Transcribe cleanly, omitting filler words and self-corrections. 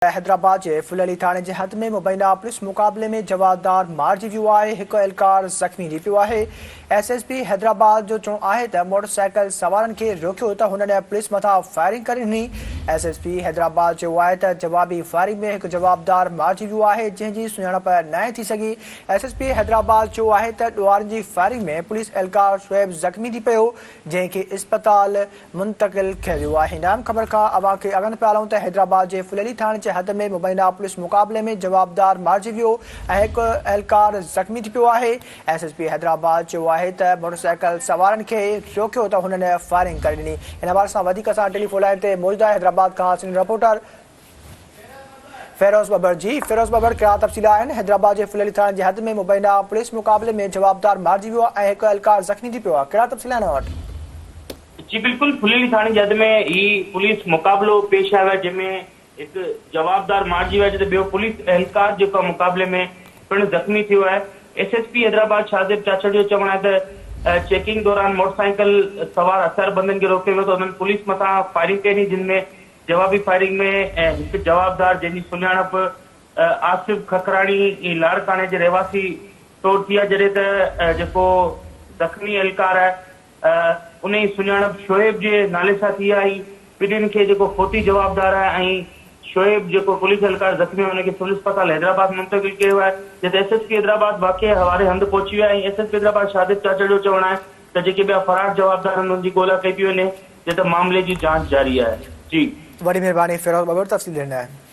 हैदराबाद के फुलली थाने के हद में मुबैना पुलिस मुकाबले में जवाबदार मारिजी वियो है। एक एहलकार ज़ख़्मी थी पियो है। SSP हैदराबाद जो चवणो आहे त मोटरसाइकिल सवारनि खे रोकियो त हुननि पुलिस मथां फायरिंग करे ॾिनी। SSP हैदराबाद चयो आहे त जवाबी फायरिंग में एक जवाबदार मारिजी वियो आहे, जंहिंजी सुञाणप न थी सघी। SSP हैदराबाद चयो आहे त ॾुआरनि जी फायरिंग में पुलिस एहलकार शुएब ज़ख़्मी थी पियो, जंहिंखे इस्पताल मुंतकिल कयो वियो आहे। नाम ख़बर खां अवां खे अॻनि पिया हलूं त हैदराबाद जे फुलली थाणे हद में मुबैना पुलिस मुकाबले में जवाबदार मारिजी वियो ऐं हिकु एहलकार ज़ख़्मी थी पियो आहे। SSP हैदराबाद चयो आहे त मोटरसाइकिल सवारनि खे रोकियो त हुननि फायरिंग करे ॾिनी। इन बारे सां वधीक असां टेलीफोन लाइन ते मौजूद आहे हैदराबाद खां सीनियर रिपोर्टर फिरोज़ बबर जी। फिरोज़ बबर, कहिड़ा तफ़सील आहिनि? हैदराबाद जे फुलली थाणे जे हद में मुबैना पुलिस मुकाबले में जवाबदार मारिजी वियो ऐं हिकु एहलकार ज़ख़्मी थी पियो आहे, कहिड़ा तफ़सील आहिनि वटि? जी बिल्कुल, फुलली थाणे जे हद में ही पुलिस मुकाबलो पेश आयो आहे, जंहिंमें एक जवाबदार मारिजी वियो आहे त ॿियो पुलिस एहलकार जेको मुक़ाबले में पिणु ज़ख़्मी थियो आहे। SSP हैदराबाद शादिब चाचड़ जो चवणु आहे त चेकिंग दौरान मोटरसाइकिल सवार असरबंदनि खे रोके वियो त हुननि पुलिस मथां फायरिंग कई, जिनमें जवाबी फायरिंग में हिकु जवाबदार जंहिंजी सुञाणप आसिफ खकराणी लाड़काणे जे रहवासी तौरु थी आहे, जॾहिं त जेको ज़ख़्मी एहलकार आहे उन जी सुञाणप शोएब जे नाले सां थी आहे। ॿिन्हिनि खे जेको खोटी जवाबदार आहे ऐं शोएब जेको पुलिस एहलकार ज़ख़्मी आहे हुनखे पुलिस अस्पताल हैदराबाद मुंतकिल कयो आहे, जिते SSP हैदराबाद वाक़िए हवाले हंधि पहुची वियो आहे। SSP हैदराबाद शादिब चाचड़ जो चवणु आहे त जेके ॿिया फरार जवाबदार आहिनि हुननि जी ॻोल्हा कई पई वञे, जिते मामले जी जांच जारी आहे। जी, वॾी महिरबानी फिरोज़ बबर, तफ़सील ॾिना।